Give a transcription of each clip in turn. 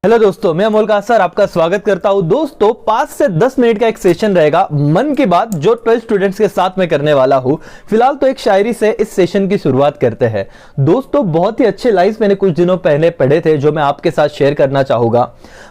Hello दोस्तों, मैं अमोल का सर आपका स्वागत करता हूं। दोस्तों 5 से 10 मिनट का एक सेशन रहेगा मन की बात, जो 12 स्टूडेंट्स के साथ में करने वाला हूं। फिलहाल तो एक शायरी से इस सेशन की शुरुआत करते हैं। दोस्तों बहुत ही अच्छे लाइन्स मैंने कुछ दिनों पहले पढ़े थे जो मैं आपके साथ शेयर करना चाहूंगा।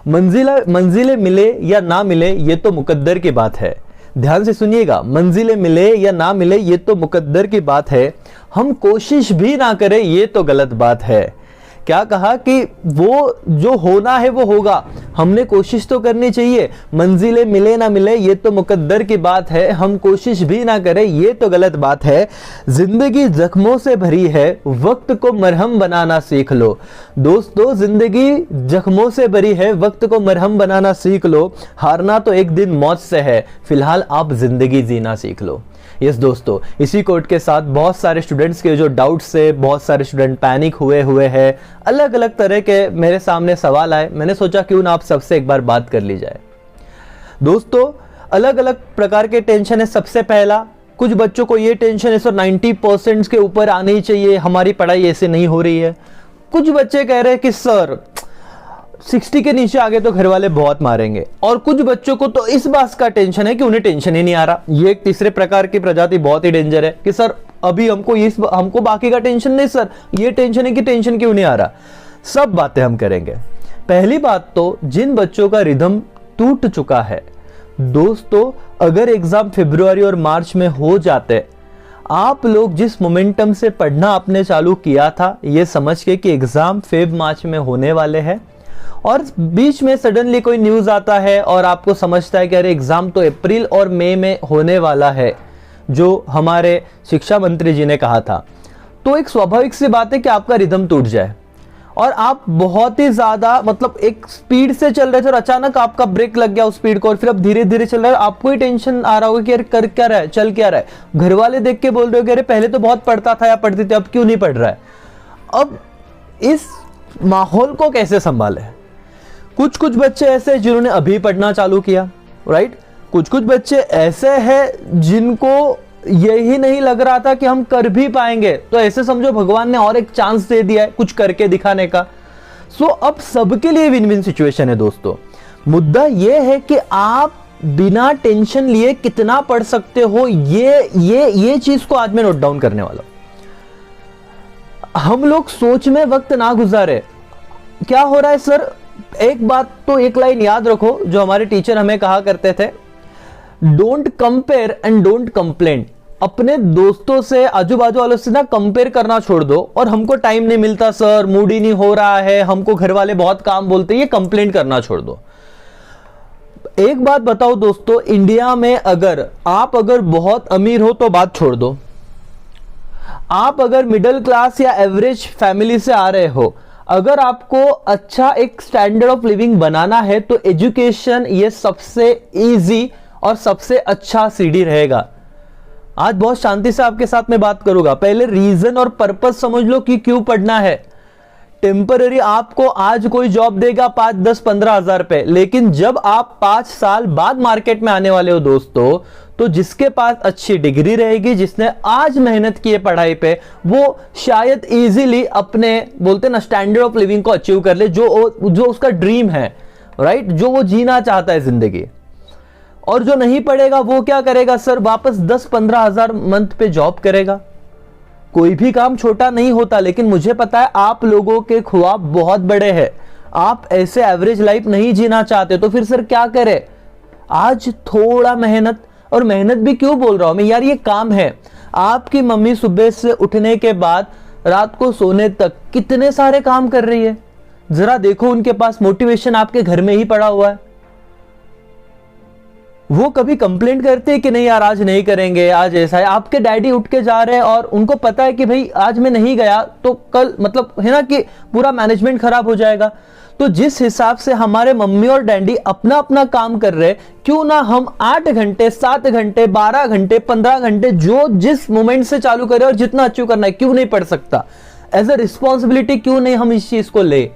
मंजिलें मिले या ना मिले ये तो मुकद्दर की बात है। ध्यान से सुनिएगा, मंजिलें मिले या ना मिले ये तो मुकद्दर की बात है। हम कोशिश भी ना करें ये तो गलत बात है। क्या कहा कि वो जो होना है वो होगा, हमने कोशिश तो करनी चाहिए। मंजिलें मिले ना मिले ये तो मुकद्दर की बात है, हम कोशिश भी ना करें ये तो गलत बात है। जिंदगी जख्मों से भरी है, वक्त को मरहम बनाना सीख लो। दोस्तों जिंदगी जख्मों से भरी है, वक्त को मरहम बनाना सीख लो। हारना तो एक दिन मौत से है, फिलहाल आप जिंदगी जीना सीख लो। यस दोस्तों, इसी कोट के साथ बहुत सारे स्टूडेंट्स के जो डाउट्स से बहुत सारे स्टूडेंट पैनिक हुए हैं, अलग अलग तरह के मेरे सामने सवाल आए। मैंने सोचा क्यों ना आप सबसे एक बार बात कर ली जाए। दोस्तों अलग अलग प्रकार के टेंशन है। सबसे पहला, कुछ बच्चों को ये टेंशन है सर 90% के ऊपर आनी चाहिए, हमारी पढ़ाई ऐसे नहीं हो रही है। कुछ बच्चे कह रहे हैं कि सर 60 के नीचे आ गए तो घर वाले बहुत मारेंगे। और कुछ बच्चों को तो इस बात का टेंशन है कि उन्हें टेंशन ही नहीं आ रहा। ये एक तीसरे प्रकार की प्रजाति बहुत ही डेंजर है कि सर अभी हमको बाकी का टेंशन नहीं, सर ये टेंशन है कि टेंशन क्यों नहीं आ रहा। सब बातें हम करेंगे। पहली बात तो जिन बच्चों का रिदम टूट चुका है, दोस्तों अगर एग्जाम फरवरी और मार्च में हो जाते, आप लोग जिस मोमेंटम से पढ़ना आपने चालू किया था ये समझ के कि एग्जाम फेब मार्च में होने वाले हैं, और बीच में सडनली कोई न्यूज आता है और आपको समझता है कि अरे एग्जाम तो अप्रैल और मई में होने वाला है, जो हमारे शिक्षा मंत्री जी ने कहा था, तो एक स्वाभाविक सी बात है कि आपका रिदम टूट जाए और आप बहुत ही ज्यादा मतलब एक स्पीड से चल रहे थे और अचानक आपका ब्रेक लग गया उस स्पीड को, और फिर अब धीरे धीरे चल रहा है। आपको ही टेंशन आ रहा होगा कि यार कर क्या रहा है, चल क्या रहा है। घर वाले देख के बोल रहे हो कि अरे पहले तो बहुत पढ़ता था या पढ़ती थी, अब क्यों नहीं पढ़ रहा है। अब इस माहौल को कैसे संभाले। कुछ बच्चे ऐसे जिन्होंने अभी पढ़ना चालू किया, राइट। कुछ बच्चे ऐसे हैं जिनको यही नहीं लग रहा था कि हम कर भी पाएंगे, तो ऐसे समझो भगवान ने और एक चांस दे दिया है कुछ करके दिखाने का। सो अब सबके लिए विन विन सिचुएशन है दोस्तों। मुद्दा यह है कि आप बिना टेंशन लिए कितना पढ़ सकते हो, ये चीज को आज मैं नोट डाउन करने वाला हूं। हम लोग सोच में वक्त ना गुजारे। क्या हो रहा है सर, एक बात तो एक लाइन याद रखो जो हमारे टीचर हमें कहा करते थे, don't compare and don't complain. अपने दोस्तों से, आजू बाजू वालों से ना कंपेयर करना छोड़ दो। और हमको टाइम नहीं मिलता सर, मूड ही नहीं हो रहा है, हमको घर वाले बहुत काम बोलते हैं, ये कंप्लेंट करना छोड़ दो। एक बात बताओ दोस्तों, इंडिया में अगर बहुत अमीर हो तो बात छोड़ दो। आप अगर मिडिल क्लास या एवरेज फैमिली से आ रहे हो, अगर आपको अच्छा एक स्टैंडर्ड ऑफ लिविंग बनाना है तो एजुकेशन ये सबसे इजी और सबसे अच्छा सीढ़ी रहेगा। आज बहुत शांति से आपके साथ में बात करूंगा। पहले रीजन और पर्पस समझ लो कि क्यों पढ़ना है। टेम्पररी आपको आज कोई जॉब देगा 5, 10, 15 हजार रुपए, लेकिन जब आप 5 साल बाद मार्केट में आने वाले हो दोस्तों, तो जिसके पास अच्छी डिग्री रहेगी, जिसने आज मेहनत की है पढ़ाई पे, वो शायद इजीली अपने बोलते ना स्टैंडर्ड ऑफ लिविंग को अचीव कर ले, जो उसका ड्रीम है, राइट, जो वो जीना चाहता है जिंदगी। और जो नहीं पढ़ेगा वो क्या करेगा सर, वापस 10-15 हजार मंथ पे जॉब करेगा। कोई भी काम छोटा नहीं होता, लेकिन मुझे पता है आप लोगों के ख्वाब बहुत बड़े हैं। आप ऐसे एवरेज लाइफ नहीं जीना चाहते, तो फिर सर क्या करें। आज थोड़ा मेहनत, और मेहनत भी क्यों बोल रहा हूं मैं यार, ये काम है। आपकी मम्मी सुबह से उठने के बाद रात को सोने तक कितने सारे काम कर रही है, जरा देखो उनके पास मोटिवेशन आपके घर में ही पड़ा हुआ है। वो कभी कंप्लेंट करते हैं कि नहीं यार आज नहीं करेंगे, आज ऐसा है। आपके डैडी उठ के जा रहे हैं और उनको पता है कि भाई आज मैं नहीं गया तो कल मतलब है ना कि पूरा मैनेजमेंट खराब हो जाएगा। तो जिस हिसाब से हमारे मम्मी और डैडी अपना अपना काम कर रहे, क्यों ना हम 8 घंटे, 7 घंटे, 12 घंटे, 15 घंटे जो जिस मोमेंट से चालू करें और जितना अचीव करना है, क्यों नहीं पढ़ सकता। एज अ रिस्पॉन्सिबिलिटी क्यों नहीं हम इस चीज को ले।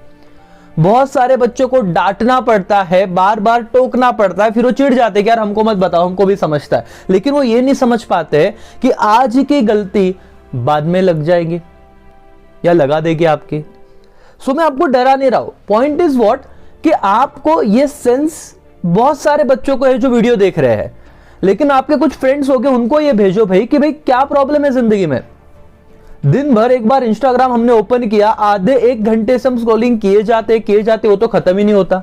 बहुत सारे बच्चों को डांटना पड़ता है, बार बार टोकना पड़ता है, फिर वो चिढ़ जाते हैं कि यार हमको मत बताओ, हमको भी समझता है। लेकिन वो ये नहीं समझ पाते कि आज की गलती बाद में लग जाएगी या लगा देगी आपकी। सो मैं आपको डरा नहीं रहा हूं। पॉइंट इज व्हाट, कि आपको ये सेंस बहुत सारे बच्चों को है जो वीडियो देख रहे हैं, लेकिन आपके कुछ फ्रेंड्स हो गए, उनको ये भेजो भाई कि भाई क्या प्रॉब्लम है जिंदगी में। दिन भर एक बार इंस्टाग्राम हमने ओपन किया, आधे 1 घंटे से हम स्क्रॉलिंग किए जाते वो तो खत्म ही नहीं होता।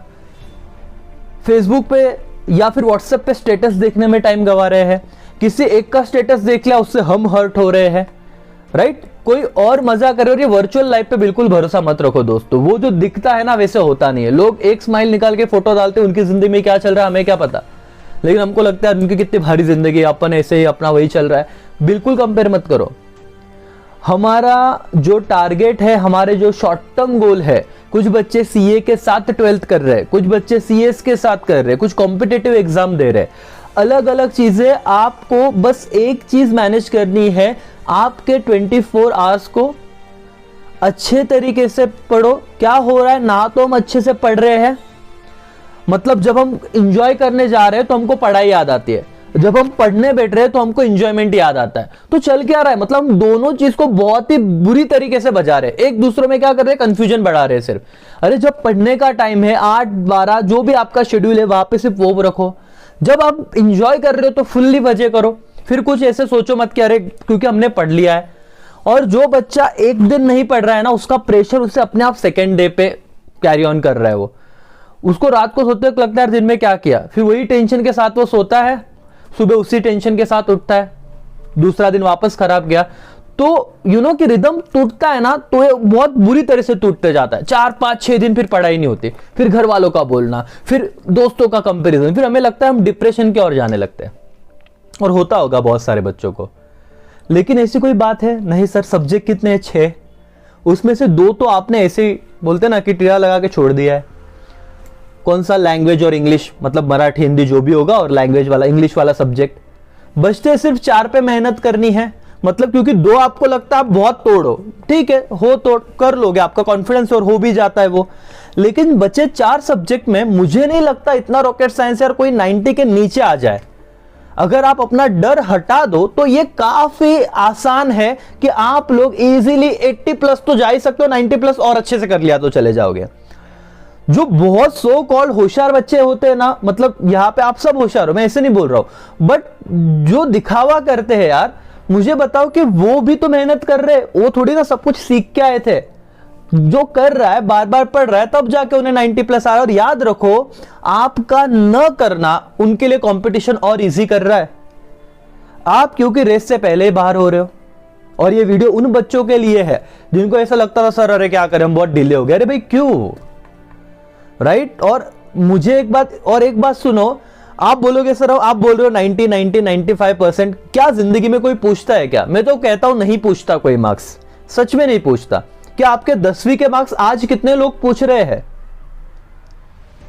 फेसबुक पे या फिर व्हाट्सएप पे स्टेटस देखने में टाइम गवा रहे हैं, किसी एक का स्टेटस देख लिया उससे हम हर्ट हो रहे हैं, राइट। कोई और मजा करे। और ये वर्चुअल लाइफ पे बिल्कुल भरोसा मत रखो दोस्तों, वो जो दिखता है ना वैसे होता नहीं है। लोग एक स्माइल निकाल के फोटो डालते हैं, उनकी जिंदगी में क्या चल रहा है हमें क्या पता, लेकिन हमको लगता है उनकी कितनी भारी जिंदगी है, अपन ऐसे ही अपना वही चल रहा है। बिल्कुल कंपेयर मत करो। हमारा जो टारगेट है, हमारे जो शॉर्ट टर्म गोल है, कुछ बच्चे सीए के साथ 12th कर रहे हैं, कुछ बच्चे सीएस के साथ कर रहे हैं, कुछ कॉम्पिटिटिव एग्जाम दे रहे हैं, अलग अलग चीजें। आपको बस एक चीज मैनेज करनी है, आपके 24 आवर्स को अच्छे तरीके से पढ़ो। क्या हो रहा है ना, तो हम अच्छे से पढ़ रहे हैं, मतलब जब हम इंजॉय करने जा रहे हैं तो हमको पढ़ाई याद आती है, जब हम पढ़ने बैठ रहे हैं तो हमको एंजॉयमेंट याद आता है। तो चल क्या रहा है, मतलब हम दोनों चीज को बहुत ही बुरी तरीके से बजा रहे हैं, एक दूसरे में क्या कर रहे हैं, कंफ्यूजन बढ़ा रहे हैं सिर्फ। अरे जब पढ़ने का टाइम है 8-12 जो भी आपका शेड्यूल है वहां पे सिर्फ वो रखो, जब आप इंजॉय कर रहे हो तो फुल्ली वजह करो। फिर कुछ ऐसे सोचो मत कि अरे क्योंकि हमने पढ़ लिया है। और जो बच्चा एक दिन नहीं पढ़ रहा है ना, उसका प्रेशर उससे अपने आप सेकेंड डे पे कैरी ऑन कर रहा है। वो उसको रात को सोते वक्त लगता है दिन में क्या किया, फिर वही टेंशन के साथ वो सोता है, सुबह उसी टेंशन के साथ उठता है, दूसरा दिन वापस खराब गया। तो कि रिदम टूटता है ना, तो ये बहुत बुरी तरह से टूटते जाता है। 4-5-6 दिन फिर पढ़ाई नहीं होती, फिर घर वालों का बोलना, फिर दोस्तों का कंपैरिजन, फिर हमें लगता है हम डिप्रेशन की ओर जाने लगते हैं। और होता होगा बहुत सारे बच्चों को, लेकिन ऐसी कोई बात है नहीं सर। सब्जेक्ट कितने हैं? 6, उसमें से 2 तो आपने ऐसे ही बोलते ना कि टीरा लगा के छोड़ दिया है। कौन सा? लैंग्वेज और इंग्लिश, मतलब मराठी हिंदी जो भी होगा, और लैंग्वेज वाला इंग्लिश वाला सब्जेक्ट। बचते सिर्फ 4 पे मेहनत करनी है, मतलब क्योंकि 2 आपको लगता है आप बहुत तोड़ो, ठीक है, हो तोड़ कर लोगे, आपका कॉन्फिडेंस और हो भी जाता है वो। लेकिन बचे 4 सब्जेक्ट में मुझे नहीं लगता इतना रॉकेट साइंस है और कोई 90 के नीचे आ जाए। अगर आप अपना डर हटा दो तो ये काफी आसान है कि आप लोग इजीली 80+ तो जा ही सकते हो, 90+ और अच्छे से कर लिया तो चले जाओगे। जो बहुत सो कॉल्ड होशियार बच्चे होते हैं ना, मतलब यहां पे आप सब होशियार हो, मैं ऐसे नहीं बोल रहा हूं, बट जो दिखावा करते हैं यार, मुझे बताओ कि वो भी तो मेहनत कर रहे, वो थोड़ी ना सब कुछ सीख के आए थे। जो कर रहा है, बार बार पढ़ रहा है, तब जाके उन्हें 90+ आया। और याद रखो, आपका न करना उनके लिए कंपटीशन और इजी कर रहा है। आप क्योंकि रेस से पहले ही बाहर हो रहे हो। और ये वीडियो उन बच्चों के लिए है जिनको ऐसा लगता था सर अरे क्या करें हम बहुत डिले हो गए। अरे भाई क्यों, राइट। और मुझे एक बात सुनो, आप बोलोगे सर आप बोल रहे हो 95%, क्या जिंदगी में कोई पूछता है क्या? मैं तो कहता हूं नहीं पूछता कोई मार्क्स, सच में नहीं पूछता। क्या आपके 10वीं के मार्क्स आज कितने लोग पूछ रहे हैं?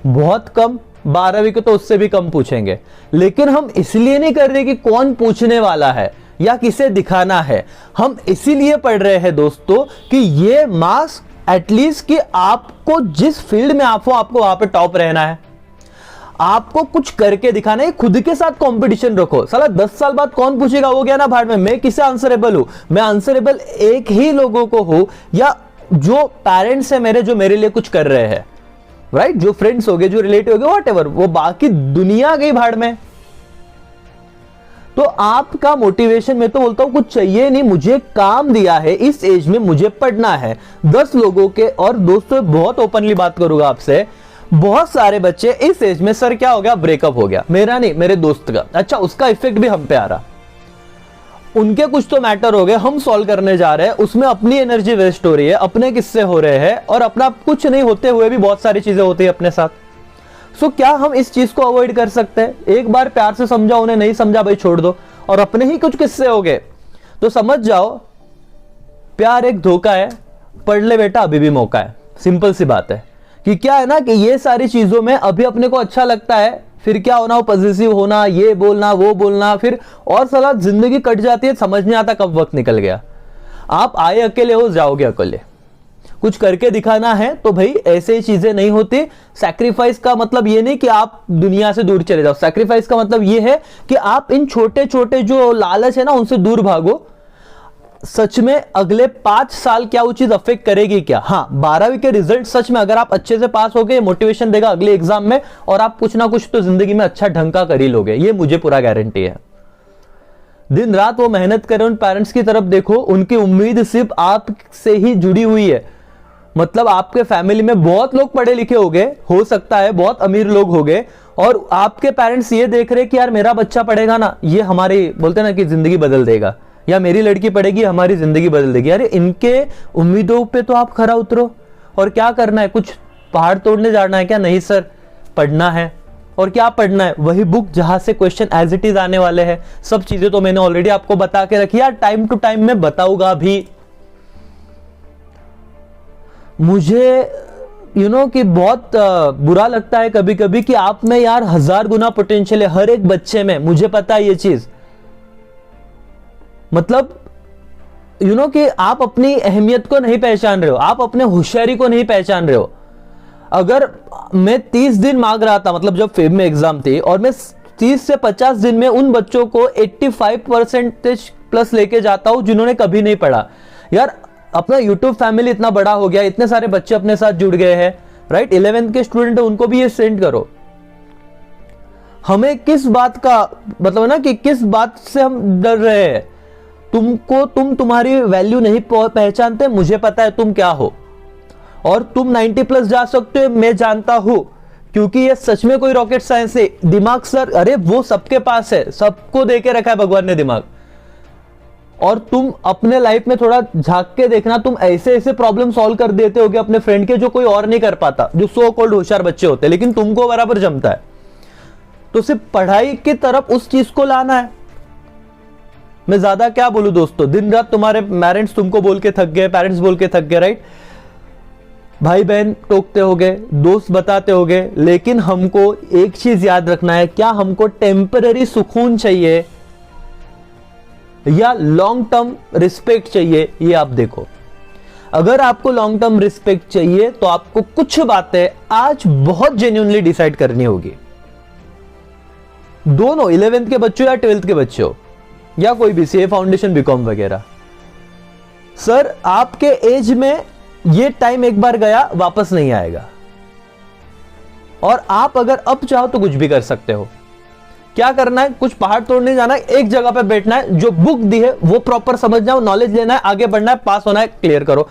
बहुत कम। 12वीं के तो उससे भी कम पूछेंगे। लेकिन हम इसलिए नहीं कर रहे कि कौन पूछने वाला है या किसे दिखाना है, हम इसीलिए पढ़ रहे हैं दोस्तों कि ये मार्क्स एटलीस्ट कि आपको जिस फील्ड में आप हो, आपको वहां पे टॉप रहना है, आपको कुछ करके दिखाना है। खुद के साथ कंपटीशन रखो। साला 10 साल बाद कौन पूछेगा, वो गया ना भाड़ में, मैं किसे आंसरेबल हूं? मैं आंसरेबल एक ही लोगों को हूं, या जो पेरेंट्स है मेरे, जो मेरे लिए कुछ कर रहे हैं, राइट। जो फ्रेंड्स हो गए, जो रिलेटिव हो गए, व्हाटएवर, वो बाकी दुनिया गई भाड़ में। तो आपका मोटिवेशन, मैं तो बोलता हूं कुछ चाहिए नहीं, मुझे काम दिया है, इस एज में मुझे पढ़ना है। 10 लोगों के, और दोस्तों बहुत ओपनली बात करूंगा आपसे, बहुत सारे बच्चे इस एज में सर क्या हो गया, ब्रेकअप हो गया, मेरा नहीं मेरे दोस्त का, अच्छा उसका इफेक्ट भी हम पे आ रहा, उनके कुछ तो मैटर हो गए, हम सॉल्व करने जा रहे हैं, उसमें अपनी एनर्जी वेस्ट हो रही है, अपने किस्से हो रहे हैं, और अपना कुछ नहीं होते हुए भी बहुत सारी चीजें होती है अपने साथ। सो क्या हम इस चीज को अवॉइड कर सकते हैं? एक बार प्यार से समझा, उन्हें नहीं समझा भाई छोड़ दो, और अपने ही कुछ किस्से हो गए तो समझ जाओ प्यार एक धोखा है, पढ़ ले बेटा अभी भी मौका है। सिंपल सी बात है कि क्या है ना कि ये सारी चीजों में अभी अपने को अच्छा लगता है, फिर क्या होना, वो पॉजिटिव होना, ये बोलना वो बोलना, फिर और साला जिंदगी कट जाती है, समझ नहीं आता कब वक्त निकल गया। आप आए अकेले हो, जाओगे अकेले। कुछ करके दिखाना है तो भाई ऐसे ही चीजें नहीं होती। सैक्रिफाइस का मतलब ये नहीं कि आप दुनिया से दूर चले जाओ, सैक्रिफाइस का मतलब ये है कि आप इन छोटे छोटे जो लालच है ना उनसे दूर भागो। सच में अगले 5 साल क्या वो चीज अफेक्ट करेगी क्या? हाँ, 12वीं के रिजल्ट सच में अगर आप अच्छे से पास हो गए, मोटिवेशन देगा अगले एग्जाम में, और आप कुछ ना कुछ तो जिंदगी में अच्छा ढंग का कर ही लोगे, ये मुझे पूरा गारंटी है। दिन रात वो मेहनत करें, उन पेरेंट्स की तरफ देखो, उनकी उम्मीद सिर्फ आपसे ही जुड़ी हुई है। मतलब आपके फैमिली में बहुत लोग पढ़े लिखे हो गए, हो सकता है बहुत अमीर लोग हो गए, और आपके पेरेंट्स ये देख रहे कि यार मेरा बच्चा पढ़ेगा ना, ये हमारी बोलते ना कि जिंदगी बदल देगा, या मेरी लड़की पढ़ेगी हमारी जिंदगी बदल देगी। अरे इनके उम्मीदों पे तो आप खरा उतरो। और क्या करना है, कुछ पहाड़ तोड़ने जाना है क्या? नहीं सर, पढ़ना है। और क्या पढ़ना है? वही बुक जहां से क्वेश्चन एज इट इज आने वाले हैं। सब चीजें तो मैंने ऑलरेडी आपको बता के रखी है, टाइम टू टाइम मैं बताऊंगा भी। मुझे कि बहुत बुरा लगता है कभी कभी कि आप में यार 1000 गुना पोटेंशियल है हर एक बच्चे में, मुझे पता है ये चीज। मतलब कि आप अपनी अहमियत को नहीं पहचान रहे हो, आप अपने होशियारी को नहीं पहचान रहे हो। अगर मैं 30 दिन मांग रहा था, मतलब जब फेब में एग्जाम थी, और मैं 30 से 50 दिन में उन बच्चों को 85% प्लस लेके जाता हूं जिन्होंने कभी नहीं पढ़ा। यार अपना यूट्यूब फैमिली इतना बड़ा हो गया, इतने सारे बच्चे अपने साथ जुड़ गए हैं, राइट? 11th के स्टूडेंट है, उनको भी ये सेंड करो। हमें किस बात का मतलब है ना कि किस बात से हम डर रहे हैं? तुम तुम्हारी वैल्यू नहीं पहचानते, मुझे पता है तुम क्या हो, और तुम 90 प्लस जा सकते हो, मैं जानता हूं, क्योंकि ये सच में कोई रॉकेट साइंस है। दिमाग सर, अरे वो सबके पास है, सबको देके रखा है भगवान ने दिमाग। और तुम अपने लाइफ में थोड़ा झांक के देखना, तुम ऐसे ऐसे प्रॉब्लम सॉल्व कर देते होगे अपने फ्रेंड के, जो कोई और नहीं कर पाता, जो सो कॉल्ड होशियार बच्चे होते हैं, लेकिन तुमको बराबर जमता है। तो सिर्फ पढ़ाई की तरफ उस चीज को लाना है। मैं ज्यादा क्या बोलूं दोस्तों, दिन रात तुम्हारे पेरेंट्स तुमको बोल के थक गए, पेरेंट्स बोल के थक गए, राइट? भाई बहन टोकते होगे, दोस्त बताते होगे, लेकिन हमको एक चीज याद रखना है, क्या हमको टेम्पररी सुकून चाहिए या लॉन्ग टर्म रिस्पेक्ट चाहिए? ये आप देखो। अगर आपको लॉन्ग टर्म रिस्पेक्ट चाहिए तो आपको कुछ बातें आज बहुत जेन्युइनली डिसाइड करनी होगी। दोनों 11th के बच्चों या 12th के बच्चे हो, या कोई भी सीए फाउंडेशन बीकॉम वगैरह। सर आपके एज में ये टाइम एक बार गया, वापस नहीं आएगा, और आप अगर अब चाहो तो कुछ भी कर सकते हो। क्या करना है? कुछ पहाड़ तोड़ने जाना है, एक जगह पे बैठना है, जो बुक दी है वो प्रॉपर समझना है, नॉलेज लेना है, आगे बढ़ना है, पास होना है, क्लियर करो।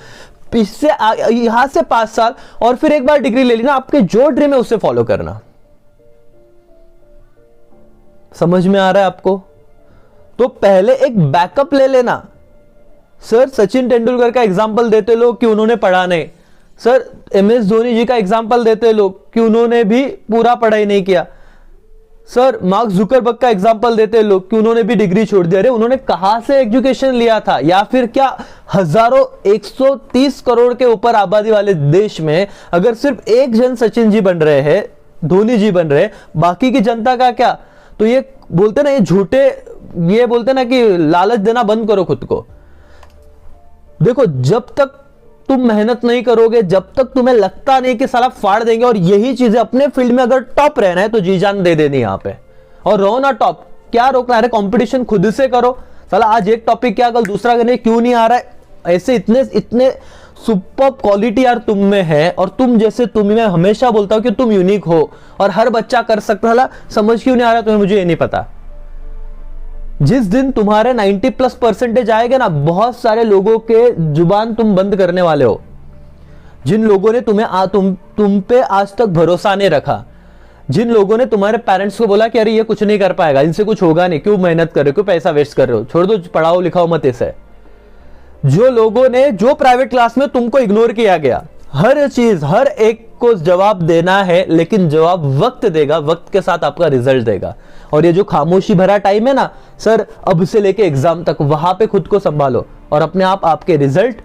इससे यहां से 5 साल, और फिर एक बार डिग्री ले लेना, आपके जो ड्रीम है उससे फॉलो करना। समझ में आ रहा है आपको? तो पहले एक बैकअप ले लेना। सर सचिन तेंदुलकर का एग्जाम्पल देते लोग कि उन्होंने पढ़ा नहीं। सर MS धोनी जी का एग्जाम्पल देते लोग कि उन्होंने भी पूरा पढ़ाई नहीं किया। सर मार्क जुकरबर्ग का एग्जाम्पल देते लोग कि उन्होंने भी डिग्री छोड़ दिया। अरे उन्होंने कहां से एजुकेशन लिया था? या फिर क्या हजारों 130 करोड़ के ऊपर आबादी वाले देश में अगर सिर्फ एक जन सचिन जी बन रहे हैं, धोनी जी बन रहे हैं, बाकी की जनता का क्या? तो ये बोलते ना, ये झूठे, ये बोलते ना कि लालच देना बंद करो खुद को। देखो जब तक तुम मेहनत नहीं करोगे, जब तक तुम्हें लगता नहीं कि साला फाड़ देंगे, और यही चीजें अपने फील्ड में अगर टॉप रहना है तो जी जान दे देनी यहां पे, और रहो ना टॉप। क्या रोकना है? कंपटीशन खुद से करो। साला आज एक टॉपिक क्या, कल दूसरा करने क्यों नहीं आ रहा है? ऐसे इतने सुपर क्वालिटी यार तुम में है, और तुम जैसे मैं हमेशा बोलता हूं कि तुम यूनिक हो और हर बच्चा कर सकता है। समझ क्यों नहीं आ रहा तुम्हें, मुझे ये नहीं पता। जिस दिन तुम्हारे 90+% आएगा ना, बहुत सारे लोगों के जुबान तुम बंद करने वाले हो, जिन लोगों ने तुम पे आज तक भरोसा नहीं रखा, जिन लोगों ने तुम्हारे पेरेंट्स को बोला कि अरे ये कुछ नहीं कर पाएगा, इनसे कुछ होगा नहीं, क्यों मेहनत कर रहे हो, क्यों पैसा वेस्ट कर रहे हो, छोड़ दो, पढ़ाओ लिखाओ मत इसे। जो लोगों ने, जो प्राइवेट क्लास में तुमको इग्नोर किया गया, हर चीज हर एक को जवाब देना है, लेकिन जवाब वक्त देगा, वक्त के साथ आपका रिजल्ट देगा। और ये जो खामोशी भरा टाइम है ना सर, अब से लेके एग्जाम तक, वहां पे खुद को संभालो, और अपने आप आपके रिजल्ट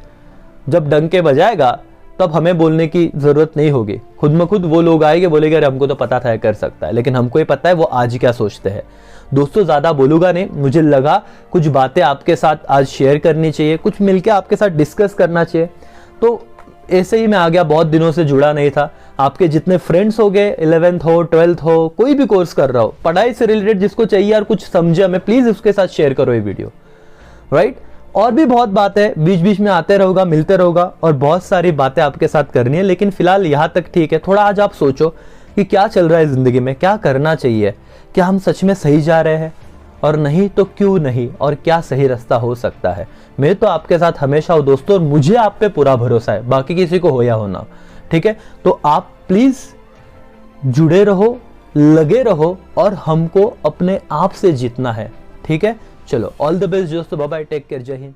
जब डंके बजाएगा तब हमें बोलने की जरूरत नहीं होगी। खुद में खुद वो लोग आएंगे, बोलेंगे अरे हमको तो पता था कर सकता है, लेकिन हमको ये पता है वो आज क्या सोचते हैं। दोस्तों ज्यादा बोलूंगा नहीं, मुझे लगा कुछ बातें आपके साथ आज शेयर करनी चाहिए, कुछ मिलके आपके साथ डिस्कस करना चाहिए, तो ऐसे ही मैं आ गया। बहुत दिनों से जुड़ा नहीं था। आपके जितने फ्रेंड्स हो गए, 11th हो 12th हो, कोई भी कोर्स कर रहा हो, पढ़ाई से रिलेटेड जिसको चाहिए यार कुछ समझे हमें, प्लीज उसके साथ शेयर करो ये वीडियो, राइट? और भी बहुत बात है, बीच बीच में आते रहोगा, मिलते रहोगा और बहुत सारी बातें आपके साथ करनी है, लेकिन फिलहाल यहाँ तक ठीक है। थोड़ा आज आप सोचो कि क्या चल रहा है जिंदगी में, क्या करना चाहिए, क्या हम सच में सही जा रहे हैं, और नहीं तो क्यों नहीं, और क्या सही रास्ता हो सकता है। मैं तो आपके साथ हमेशा हूँ दोस्तों, और मुझे आप पे पूरा भरोसा है, बाकी किसी को हो या हो ना। ठीक है, तो आप प्लीज जुड़े रहो, लगे रहो, और हमको अपने आप से जीतना है। ठीक है, चलो ऑल द बेस्ट दोस्तों, बाय बाय, टेक केयर, जय हिंद।